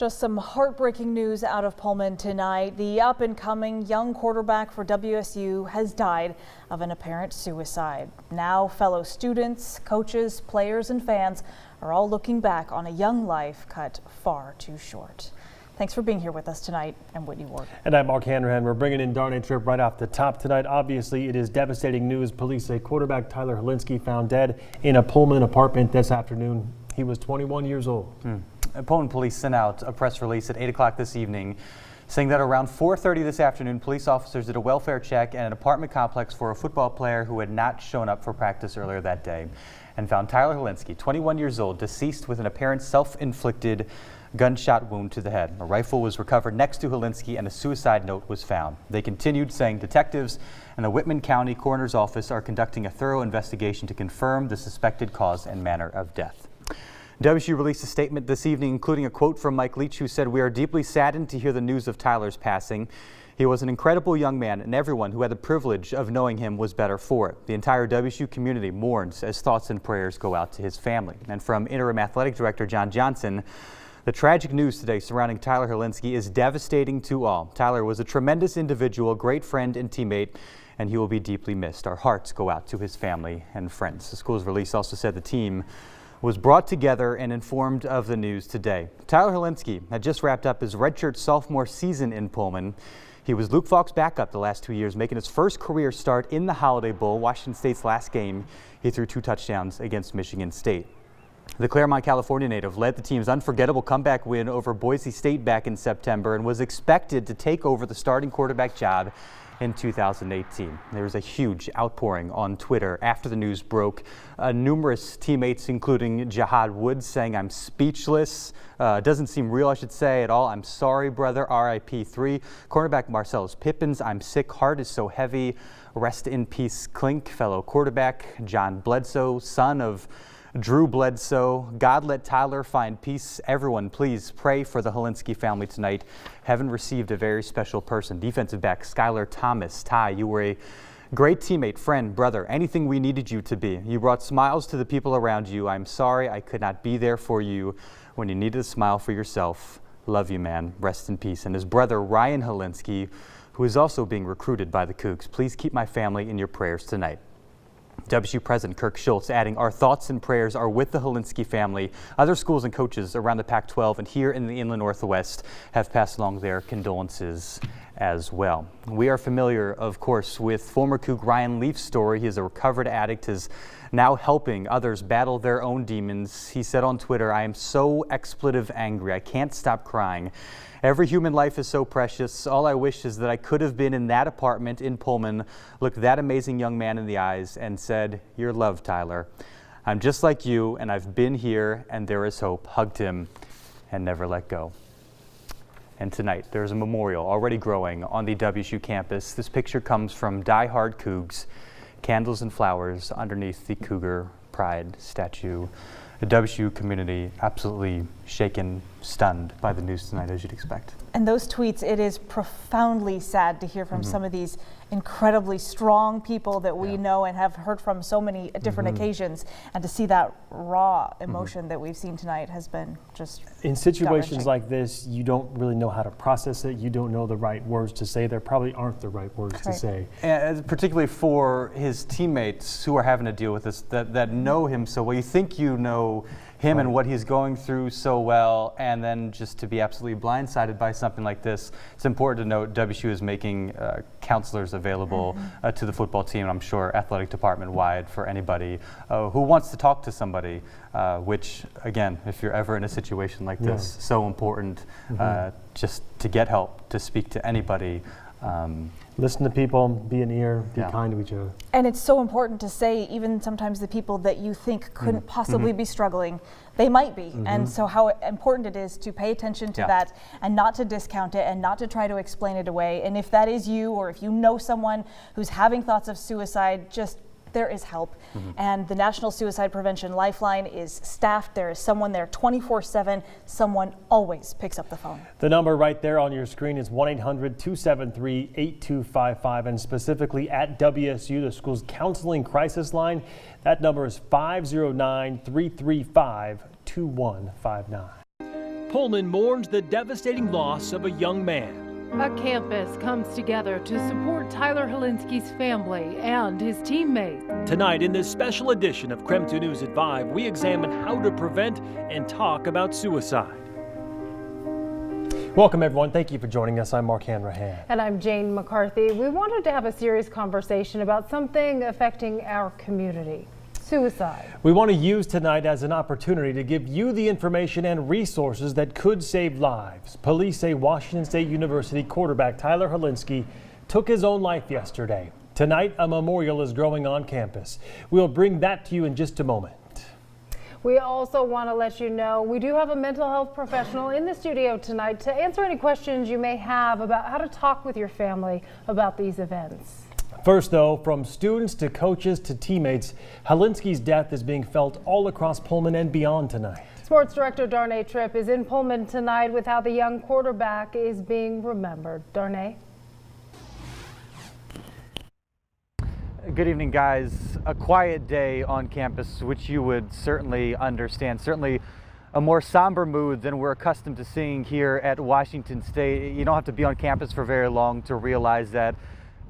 Just some heartbreaking news out of Pullman tonight. The up-and-coming young quarterback for WSU has died of an apparent suicide. Now fellow students, coaches, players, and fans are all looking back on a young life cut far too short. Thanks for being here with us tonight. I'm Whitney Ward. And I'm Mark Hanrahan. We're bringing in Darnay Tripp right off the top tonight. Obviously, it is devastating news. Police say quarterback Tyler Hilinski found dead in a Pullman apartment this afternoon. He was 21 years old. Pullman police sent out a press release at 8 o'clock this evening saying that around 4:30 this afternoon, police officers did a welfare check at an apartment complex for a football player who had not shown up for practice earlier that day and found Tyler Hilinski, 21 years old, deceased with an apparent self-inflicted gunshot wound to the head. A rifle was recovered next to Hilinski and a suicide note was found. They continued saying detectives and the Whitman County Coroner's Office are conducting a thorough investigation to confirm the suspected cause and manner of death. WSU released a statement this evening, including a quote from Mike Leach, who said, "We are deeply saddened to hear the news of Tyler's passing. He was an incredible young man, and everyone who had the privilege of knowing him was better for it. The entire WSU community mourns as thoughts and prayers go out to his family." And from Interim Athletic Director John Johnson, the tragic news today surrounding Tyler Hilinski is devastating to all. Tyler was a tremendous individual, great friend and teammate, and he will be deeply missed. Our hearts go out to his family and friends. The school's release also said the team was brought together and informed of the news today. Tyler Hilinski had just wrapped up his redshirt sophomore season in Pullman. He was Luke Falk's backup the last 2 years, making his first career start in the Holiday Bowl, Washington State's last game. He threw 2 touchdowns against Michigan State. The Claremont, California native led the team's unforgettable comeback win over Boise State back in September and was expected to take over the starting quarterback job in 2018. There was a huge outpouring on Twitter after the news broke. Numerous teammates, including Jihad Woods, saying, "I'm speechless. Doesn't seem real, I should say, at all. I'm sorry, brother. RIP 3. Cornerback Marcellus Pippins, "I'm sick. Heart is so heavy. Rest in peace, Clink." Fellow quarterback John Bledsoe, son of Drew Bledsoe, "God let Tyler find peace. Everyone, please pray for the Hilinski family tonight. Heaven received a very special person." Defensive back Skylar Thomas, "Ty, you were a great teammate, friend, brother, anything we needed you to be. You brought smiles to the people around you. I'm sorry I could not be there for you when you needed a smile for yourself. Love you, man. Rest in peace." And his brother Ryan Hilinski, who is also being recruited by the Cougs, "Please keep my family in your prayers tonight." WSU President Kirk Schultz adding, "Our thoughts and prayers are with the Hilinski family. Other schools and coaches around the Pac-12 and here in the Inland Northwest have passed along their condolences as well." We are familiar, of course, with former Coug Ryan Leaf's story. He is a recovered addict, is now helping others battle their own demons. He said on Twitter, "I am so expletive angry. I can't stop crying. Every human life is so precious. All I wish is that I could have been in that apartment in Pullman, looked that amazing young man in the eyes and said, 'You're loved, Tyler. I'm just like you and I've been here and there is hope.' Hugged him and never let go." And tonight, there's a memorial already growing on the WSU campus. This picture comes from Die Hard Cougs, candles and flowers underneath the Cougar Pride statue. The WSU community absolutely shaken, stunned by the news tonight, as you'd expect. And those tweets, it is profoundly sad to hear from some of these incredibly strong people that we know and have heard from so many different occasions, and to see that raw emotion that we've seen tonight has been just in situations like this, you don't really know how to process it. You don't know the right words to say. There probably aren't the right words to say. And particularly for his teammates who are having to deal with this, that know him so well. You think you know him and what he's going through so well, and then just to be absolutely blindsided by something like this. It's important to note WSU is making counselors available to the football team, and I'm sure athletic department wide for anybody who wants to talk to somebody, which again, if you're ever in a situation like this, so important just to get help, to speak to anybody. Listen to people, be an ear, be kind to each other. And it's so important to say, even sometimes the people that you think couldn't possibly be struggling, they might be. And so how important it is to pay attention to that and not to discount it and not to try to explain it away. And if that is you, or if you know someone who's having thoughts of suicide, just there is help. And the National Suicide Prevention Lifeline is staffed. There is someone there 24/7. Someone always picks up the phone. The number right there on your screen is 1-800-273-8255, and specifically at WSU, the school's counseling crisis line, that number is 509-335-2159. Pullman mourns the devastating loss of a young man. A campus comes together to support Tyler Helinski's family and his teammates. Tonight, in this special edition of KREM 2 News at 5, we examine how to prevent and talk about suicide. Welcome, everyone. Thank you for joining us. I'm Mark Hanrahan. And I'm Jane McCarthy. We wanted to have a serious conversation about something affecting our community. Suicide. We want to use tonight as an opportunity to give you the information and resources that could save lives. Police say Washington State University quarterback Tyler Helinski took his own life yesterday. Tonight, a memorial is growing on campus. We'll bring that to you in just a moment. We also want to let you know we do have a mental health professional in the studio tonight to answer any questions you may have about how to talk with your family about these events. First, though, from students to coaches to teammates, Helinski's death is being felt all across Pullman and beyond tonight. Sports director Darnay Tripp is in Pullman tonight with how the young quarterback is being remembered. Darnay? Good evening, guys. A quiet day on campus, which you would certainly understand. Certainly a more somber mood than we're accustomed to seeing here at Washington State. You don't have to be on campus for very long to realize that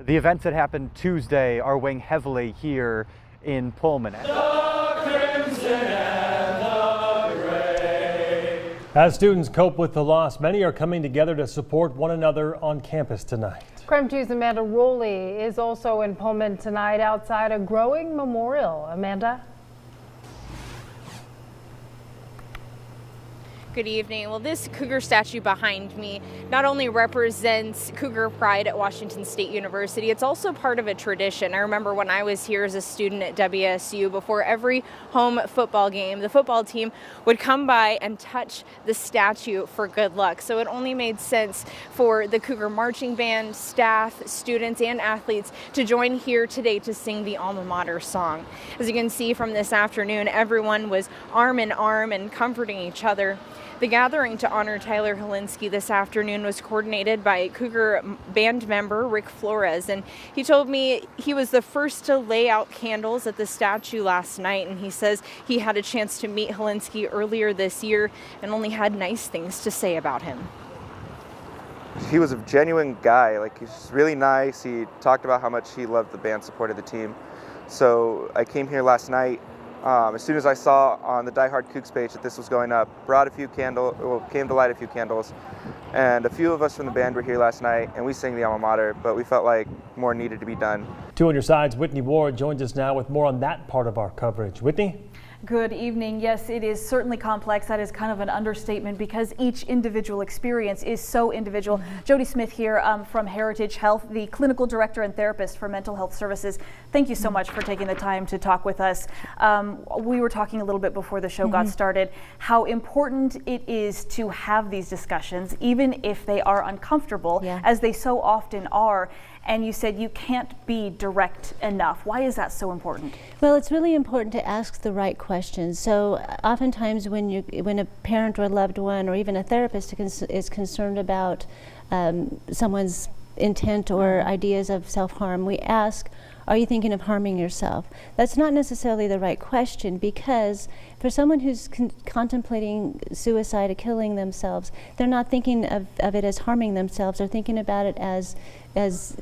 the events that happened Tuesday are weighing heavily here in Pullman. As students cope with the loss, many are coming together to support one another on campus tonight. KREM 2's Amanda Rowley is also in Pullman tonight outside a growing memorial. Amanda? Good evening. Well, this Cougar statue behind me not only represents Cougar pride at Washington State University, it's also part of a tradition. I remember when I was here as a student at WSU, before every home football game, the football team would come by and touch the statue for good luck. So it only made sense for the Cougar marching band, staff, students, and athletes to join here today to sing the alma mater song. As you can see from this afternoon, everyone was arm in arm and comforting each other. The gathering to honor Tyler Helinski this afternoon was coordinated by Cougar band member Rick Flores, and he told me he was the first to lay out candles at the statue last night, and he says he had a chance to meet Helinski earlier this year and only had nice things to say about him. He was a genuine guy. He's really nice. He talked about how much he loved the band, supported the team. So I came here last night. As soon as I saw on the Die Hard Cougs page that this was going up, brought a few candles, came to light a few candles, and a few of us from the band were here last night, and we sang the alma mater, but we felt like more needed to be done. 2 on your sides, Whitney Ward joins us now with more on that part of our coverage. Whitney? Good evening. Yes, it is certainly complex. That is kind of an understatement because each individual experience is so individual. Jody Smith here from Heritage Health, the clinical director and therapist for mental health services. Thank you so much for taking the time to talk with us. We were talking a little bit before the show got started, how important it is to have these discussions, even if they are uncomfortable, as they so often are. And you said you can't be direct enough. Why is that so important? Well, it's really important to ask the right questions. So oftentimes when a parent or a loved one or even a therapist is concerned about someone's intent or ideas of self-harm, we ask, are you thinking of harming yourself? That's not necessarily the right question, because for someone who's contemplating suicide or killing themselves, they're not thinking of it as harming themselves. They're thinking about it as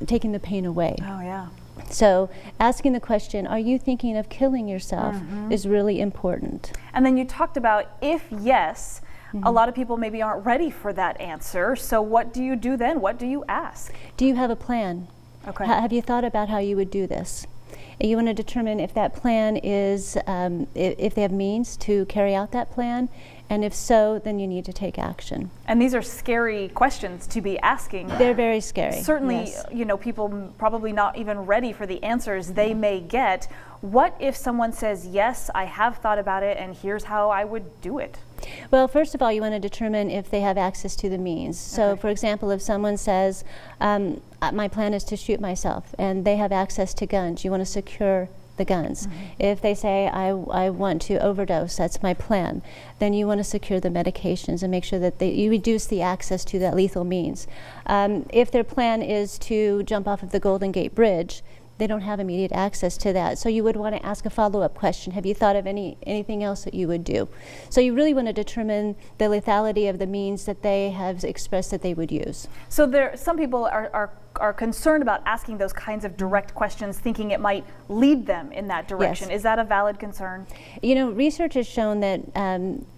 taking the pain away. Oh, yeah. So asking the question, are you thinking of killing yourself, is really important. And then you talked about if yes, a lot of people maybe aren't ready for that answer. So what do you do then? What do you ask? Do you have a plan? Okay. Have you thought about how you would do this? You want to determine if that plan is, if they have means to carry out that plan, and if so, then you need to take action. And these are scary questions to be asking. They're very scary. Certainly, yes. You know, people probably not even ready for the answers they may get. What if someone says, yes, I have thought about it, and here's how I would do it? Well, first of all, you want to determine if they have access to the means. So, for example, if someone says, my plan is to shoot myself, and they have access to guns, you want to secure the guns. If they say, I want to overdose, that's my plan, then you want to secure the medications and make sure that you reduce the access to that lethal means. If their plan is to jump off of the Golden Gate Bridge, they don't have immediate access to that. So you would want to ask a follow-up question. Have you thought of anything else that you would do? So you really want to determine the lethality of the means that they have expressed that they would use. So some people are concerned about asking those kinds of direct questions, thinking it might lead them in that direction. Yes. Is that a valid concern? You know, research has shown that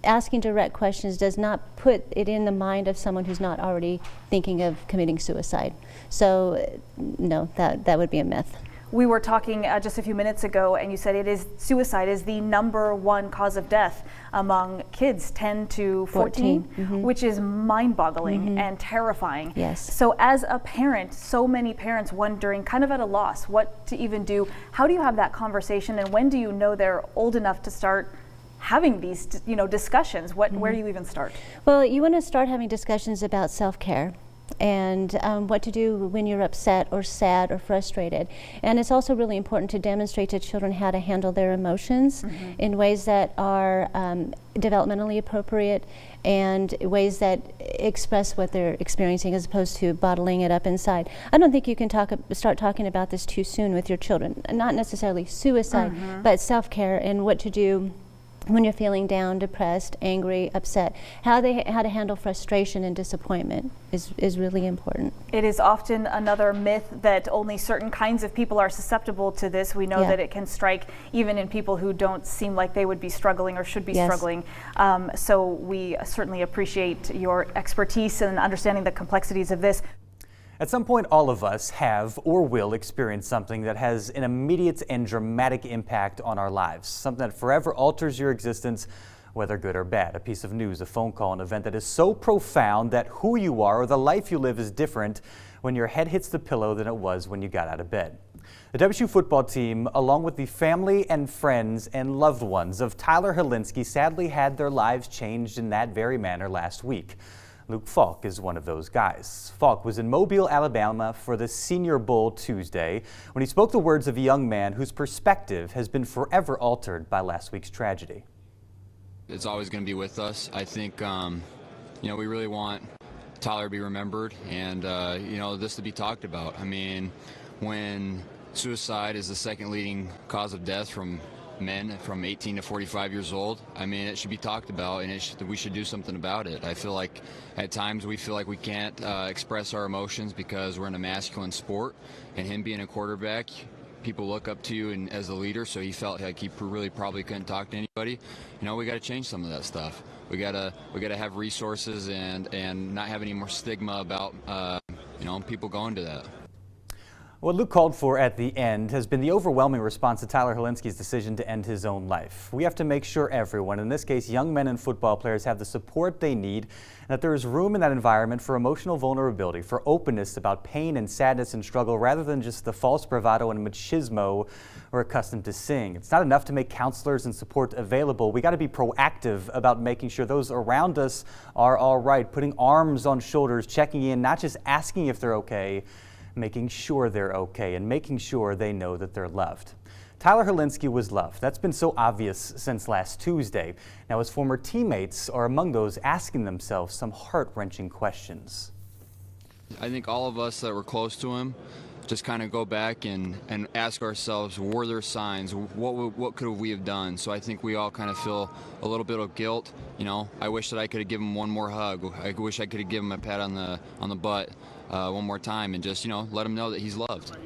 asking direct questions does not put it in the mind of someone who's not already thinking of committing suicide. So no, that would be a myth. We were talking just a few minutes ago, and you said suicide is the #1 cause of death among kids 10 to 14, which is mind-boggling and terrifying. Yes. So as a parent, so many parents wondering, kind of at a loss, what to even do. How do you have that conversation, and when do you know they're old enough to start having these, discussions? Where do you even start? Well, you want to start having discussions about self-care and what to do when you're upset or sad or frustrated. And it's also really important to demonstrate to children how to handle their emotions in ways that are developmentally appropriate and ways that express what they're experiencing as opposed to bottling it up inside. I don't think you can start talking about this too soon with your children. Not necessarily suicide, but self-care and what to do when you're feeling down, depressed, angry, upset. How to handle frustration and disappointment is really important. It is often another myth that only certain kinds of people are susceptible to this. We know that it can strike even in people who don't seem like they would be struggling or should be struggling. So we certainly appreciate your expertise and understanding the complexities of this. At some point, all of us have or will experience something that has an immediate and dramatic impact on our lives, something that forever alters your existence, whether good or bad. A piece of news, a phone call, an event that is so profound that who you are or the life you live is different when your head hits the pillow than it was when you got out of bed. The WSU football team, along with the family and friends and loved ones of Tyler Helinski, sadly had their lives changed in that very manner last week. Luke Falk is one of those guys. Falk was in Mobile, Alabama for the Senior Bowl Tuesday when he spoke the words of a young man whose perspective has been forever altered by last week's tragedy. It's always going to be with us. I think, we really want Tyler to be remembered and, this to be talked about. I mean, when suicide is the second leading cause of death from men from 18 to 45 years old, I mean, it should be talked about, and we should do something about it. I feel like at times we feel like we can't express our emotions because we're in a masculine sport, and him being a quarterback, people look up to you and as a leader, so he felt like he really probably couldn't talk to anybody. We got to change some of that stuff. We got to have resources and not have any more stigma about people going to that. What Luke called for at the end has been the overwhelming response to Tyler Helinski's decision to end his own life. We have to make sure everyone, in this case young men and football players, have the support they need, and that there is room in that environment for emotional vulnerability, for openness about pain and sadness and struggle, rather than just the false bravado and machismo we're accustomed to seeing. It's not enough to make counselors and support available. We got to be proactive about making sure those around us are all right, putting arms on shoulders, checking in, not just asking if they're okay, making sure they're okay and making sure they know that they're loved. Tyler Helinski was loved. That's been so obvious since last Tuesday. Now his former teammates are among those asking themselves some heart-wrenching questions. I think all of us that were close to him just kind of go back and ask ourselves, were there signs? What could we have done? So I think we all kind of feel a little bit of guilt. I wish that I could have given him one more hug. I wish I could have given him a pat on the butt one more time and just, let him know that he's loved.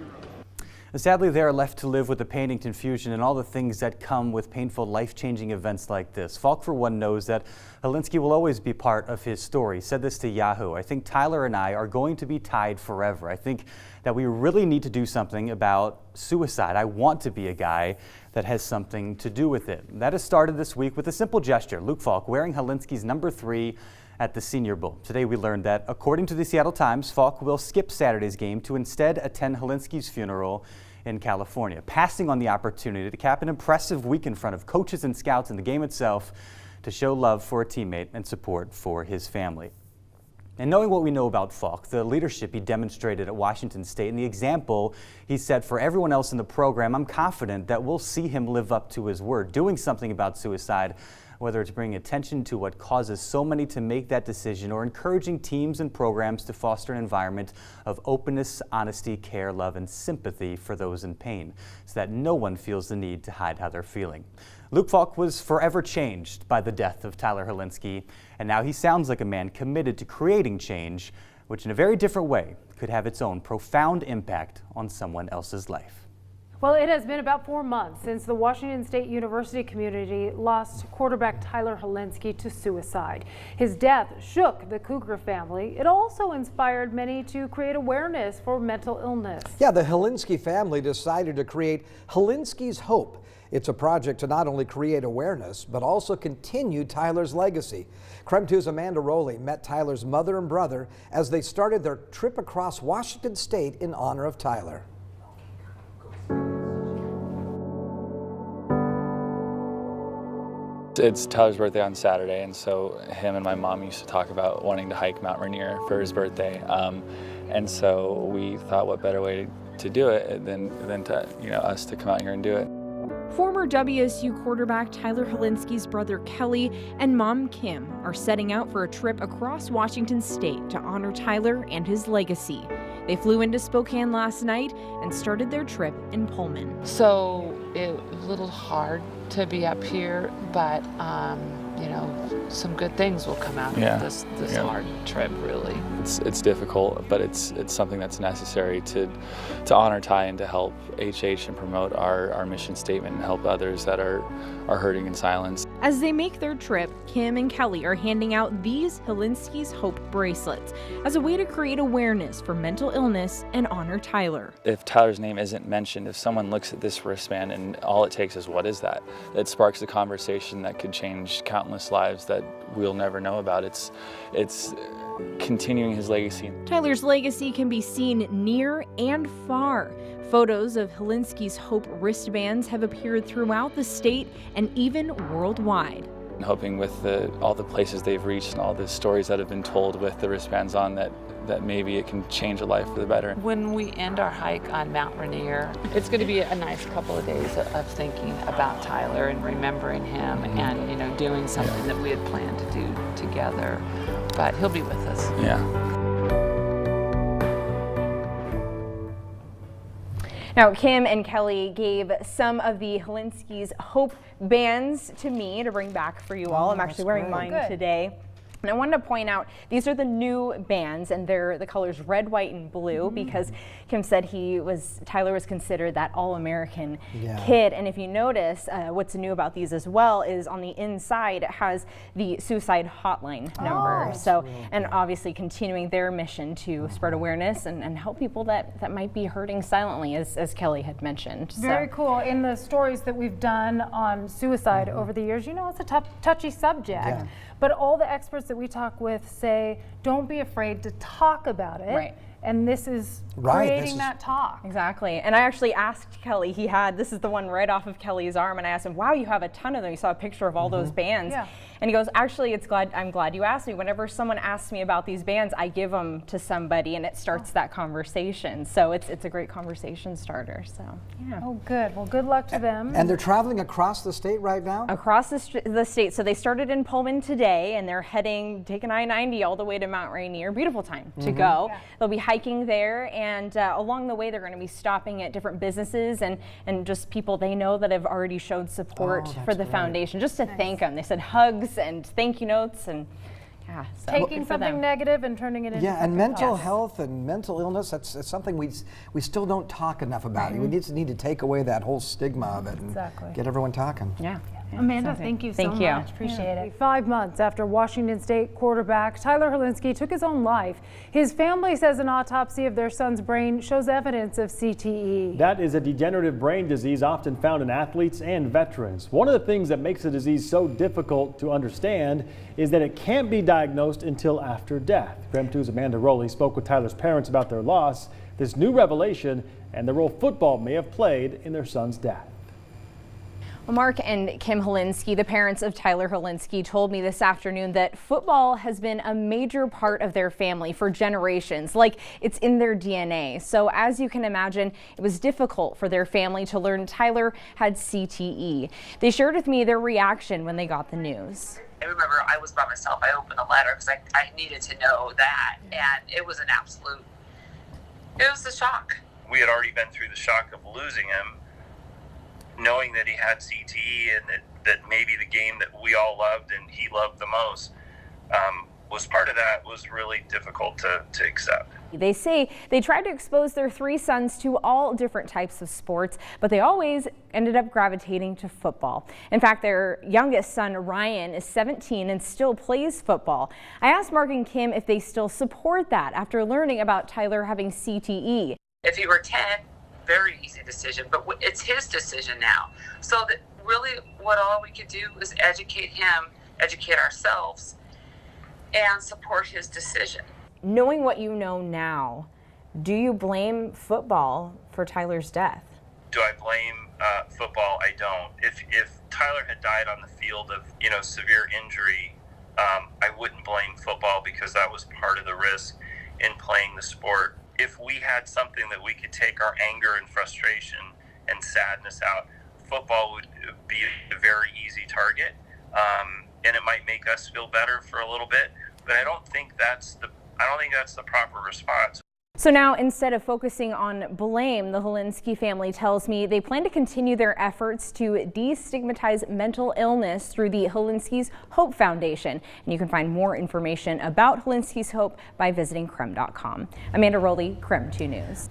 Sadly, they are left to live with the pain and confusion and all the things that come with painful, life-changing events like this. Falk, for one, knows that Helinski will always be part of his story. He said this to Yahoo. I think Tyler and I are going to be tied forever. I think that we really need to do something about suicide. I want to be a guy that has something to do with it. That has started this week with a simple gesture. Luke Falk wearing Helinski's number 3 at the Senior Bowl. Today we learned that, according to the Seattle Times, Falk will skip Saturday's game to instead attend Helinski's funeral in California, passing on the opportunity to cap an impressive week in front of coaches and scouts in the game itself to show love for a teammate and support for his family. And knowing what we know about Falk, the leadership he demonstrated at Washington State, and the example he set for everyone else in the program, I'm confident that we'll see him live up to his word, doing something about suicide whether it's bringing attention to what causes so many to make that decision or encouraging teams and programs to foster an environment of openness, honesty, care, love, and sympathy for those in pain so that no one feels the need to hide how they're feeling. Luke Falk was forever changed by the death of Tyler Helinski, and now he sounds like a man committed to creating change, which in a very different way could have its own profound impact on someone else's life. Well, it has been about 4 months since the Washington State University community lost quarterback Tyler Helinski to suicide. His death shook the Cougar family. It also inspired many to create awareness for mental illness. Yeah, the Helinski family decided to create Helinski's Hope. It's a project to not only create awareness, but also continue Tyler's legacy. KREM 2's Amanda Rowley met Tyler's mother and brother as they started their trip across Washington State in honor of Tyler. It's Tyler's birthday on Saturday, and so him and my mom used to talk about wanting to hike Mount Rainier for his birthday. And so we thought, what better way to do it than to, us to come out here and do it. Former WSU quarterback Tyler Helinski's brother Kelly and mom Kim are setting out for a trip across Washington State to honor Tyler and his legacy. They flew into Spokane last night and started their trip in Pullman. So it was a little hard to be up here, but some good things will come out of this hard trip, really. It's difficult, but it's something that's necessary to honor Ty and to help HH and promote our mission statement and help others that are hurting in silence. As they make their trip, Kim and Kelly are handing out these Helinski's Hope bracelets as a way to create awareness for mental illness and honor Tyler. If Tyler's name isn't mentioned, if someone looks at this wristband and all it takes is, what is that? It sparks a conversation that could change countless lives that we'll never know about. It's continuing his legacy. Tyler's legacy can be seen near and far. Photos of Helinski's Hope wristbands have appeared throughout the state and even worldwide. I'm hoping with all the places they've reached and all the stories that have been told with the wristbands on that maybe it can change a life for the better. When we end our hike on Mount Rainier, it's going to be a nice couple of days of thinking about Tyler and remembering him and doing something that we had planned to do together. But he'll be with us. Yeah. Now, Kim and Kelly gave some of the Helinski's Hope bands to me to bring back for you all. I'm actually wearing mine today. And I wanted to point out, these are the new bands, and they're the colors red, white, and blue, because Kim said Tyler was considered that all-American kid. And if you notice, what's new about these as well is on the inside, it has the suicide hotline number. And obviously continuing their mission to spread awareness and help people that might be hurting silently, as Kelly had mentioned. Very cool. In the stories that we've done on suicide over the years, it's a touchy subject. But all the experts that we talk with say, don't be afraid to talk about it. Right. And this is creating that talk. Exactly. And I actually asked Kelly, this is the one right off of Kelly's arm, and I asked him, wow, you have a ton of them. You saw a picture of all those bands. Yeah. And he goes, actually, I'm glad you asked me. Whenever someone asks me about these bands, I give them to somebody, and it starts that conversation. So it's a great conversation starter. So, yeah. Oh, good. Well, good luck to them. And they're traveling across the state right now? Across the state. So they started in Pullman today, and they're taking I-90 all the way to Mount Rainier. Beautiful time to go. Yeah. They'll be hiking there, and along the way, they're going to be stopping at different businesses and just people they know that have already showed support for the foundation, just to thank them. They said hugs and thank you notes and so taking something negative and turning it into something and mental health and mental illness, that's something we still don't talk enough about. We need to take away that whole stigma of it and get everyone talking. Yeah. Amanda, thank you so much. Appreciate it. 5 months after Washington State quarterback Tyler Helinski took his own life, his family says an autopsy of their son's brain shows evidence of CTE. That is a degenerative brain disease often found in athletes and veterans. One of the things that makes the disease so difficult to understand is that it can't be diagnosed until after death. KREM 2's Amanda Rowley spoke with Tyler's parents about their loss, this new revelation, and the role football may have played in their son's death. Mark and Kim Holinsky, the parents of Tyler Holinsky, told me this afternoon that football has been a major part of their family for generations, like it's in their DNA. So as you can imagine, it was difficult for their family to learn Tyler had CTE. They shared with me their reaction when they got the news. I remember I was by myself. I opened the letter because I needed to know that, and it was an absolute, it was a shock. We had already been through the shock of losing him, knowing that he had CTE and that maybe the game that we all loved and he loved the most was part of that was really difficult to accept. They say they tried to expose their 3 sons to all different types of sports, but they always ended up gravitating to football. In fact, their youngest son, Ryan, is 17 and still plays football. I asked Mark and Kim if they still support that after learning about Tyler having CTE. If he were 10, very easy decision, but it's his decision now. So that really what all we could do is educate him, educate ourselves, and support his decision. Knowing what you know now, do you blame football for Tyler's death? Do I blame football? I don't. If Tyler had died on the field of severe injury, I wouldn't blame football because that was part of the risk in playing the sport. If we had something that we could take our anger and frustration and sadness out, football would be a very easy target, and it might make us feel better for a little bit. But I don't think that's the proper response. So now, instead of focusing on blame, the Holinsky family tells me they plan to continue their efforts to destigmatize mental illness through the Holinsky's Hope Foundation. And you can find more information about Holinsky's Hope by visiting krem.com. Amanda Rowley, KREM 2 News.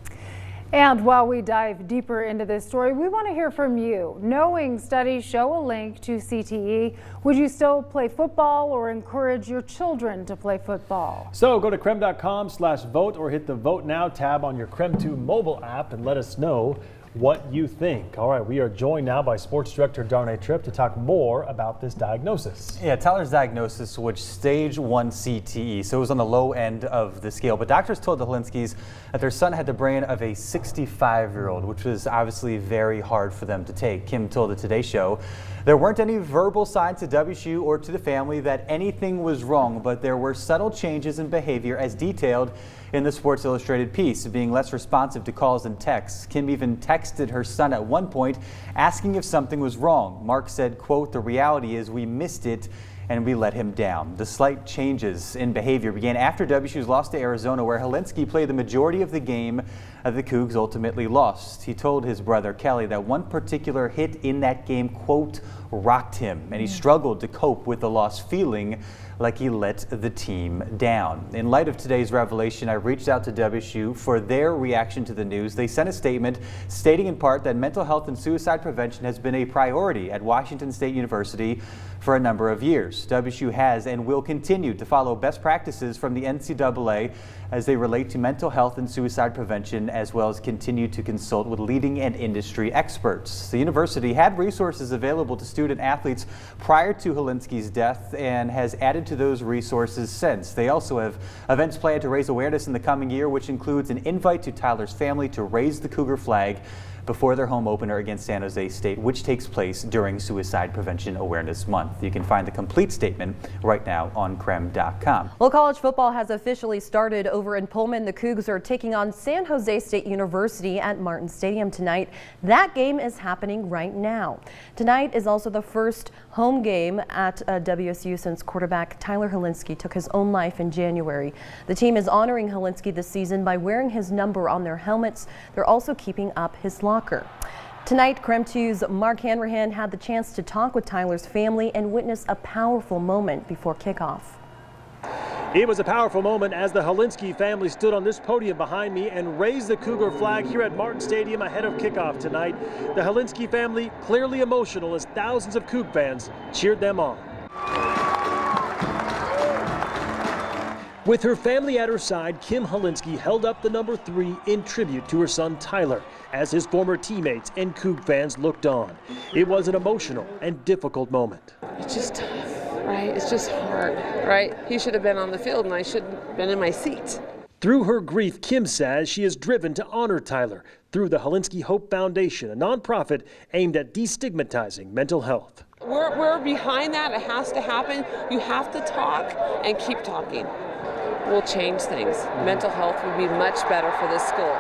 And while we dive deeper into this story, we want to hear from you. Knowing studies show a link to CTE, would you still play football or encourage your children to play football? So go to krem.com/vote or hit the Vote Now tab on your KREM 2 mobile app and let us know what you think. All right, we are joined now by Sports Director Darnay Tripp to talk more about this diagnosis. Yeah, Tyler's diagnosis was stage 1 CTE, so it was on the low end of the scale. But doctors told the Holinskys that their son had the brain of a 65-year-old, which was obviously very hard for them to take. Kim told the Today Show there weren't any verbal signs to WSU or to the family that anything was wrong, but there were subtle changes in behavior as detailed in the Sports Illustrated piece, being less responsive to calls and texts. Kim even texted her son at one point asking if something was wrong. Mark said, quote, "The reality is we missed it and we let him down." The slight changes in behavior began after WSU's loss to Arizona, where Holinsky played the majority of the game the Cougs ultimately lost. He told his brother Kelly that one particular hit in that game, quote, rocked him, and he struggled to cope with the loss, feeling like he let the team down. In light of today's revelation, I reached out to WSU for their reaction to the news. They sent a statement stating in part that mental health and suicide prevention has been a priority at Washington State University for a number of years. WSU has and will continue to follow best practices from the NCAA as they relate to mental health and suicide prevention, as well as continue to consult with leading and industry experts. The university had resources available to student athletes prior to Holinsky's death and has added to those resources since. They also have events planned to raise awareness in the coming year, which includes an invite to Tyler's family to raise the Cougar flag before their home opener against San Jose State, which takes place during Suicide Prevention Awareness Month. You can find the complete statement right now on krem.com. Well, college football has officially started over in Pullman. The Cougs are taking on San Jose State University at Martin Stadium tonight. That game is happening right now. Tonight is also the first home game at WSU since quarterback Tyler Holinsky took his own life in January. The team is honoring Holinsky this season by wearing his number on their helmets. They're also keeping up his locker. Tonight, KREM 2's Mark Hanrahan had the chance to talk with Tyler's family and witness a powerful moment before kickoff. It was a powerful moment as the Holinsky family stood on this podium behind me and raised the Cougar flag here at Martin Stadium ahead of kickoff tonight. The Holinsky family clearly emotional as thousands of Coug fans cheered them on. With her family at her side, Kim Holinsky held up the number 3 in tribute to her son Tyler as his former teammates and Coug fans looked on. It was an emotional and difficult moment. It's just tough, right? It's just hard, right? He should have been on the field and I should have been in my seat. Through her grief, Kim says she is driven to honor Tyler through the Holinsky Hope Foundation, a nonprofit aimed at destigmatizing mental health. We're behind that. It has to happen. You have to talk and keep talking. We'll change things. Mental health will be much better for this school.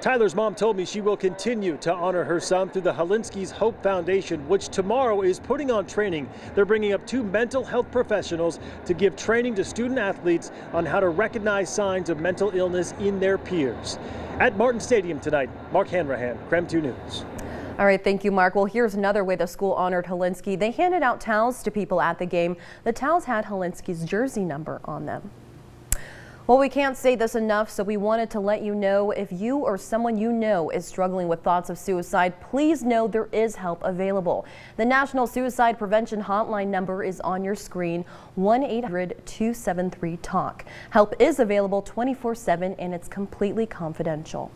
Tyler's mom told me she will continue to honor her son through the Holinsky's Hope Foundation, which tomorrow is putting on training. They're bringing up 2 mental health professionals to give training to student athletes on how to recognize signs of mental illness in their peers. At Martin Stadium tonight, Mark Hanrahan, KREM 2 News. All right, thank you, Mark. Well, here's another way the school honored Holinsky. They handed out towels to people at the game. The towels had Holinsky's jersey number on them. Well, we can't say this enough, so we wanted to let you know if you or someone you know is struggling with thoughts of suicide, please know there is help available. The National Suicide Prevention Hotline number is on your screen, 1-800-273-TALK. Help is available 24/7 and it's completely confidential.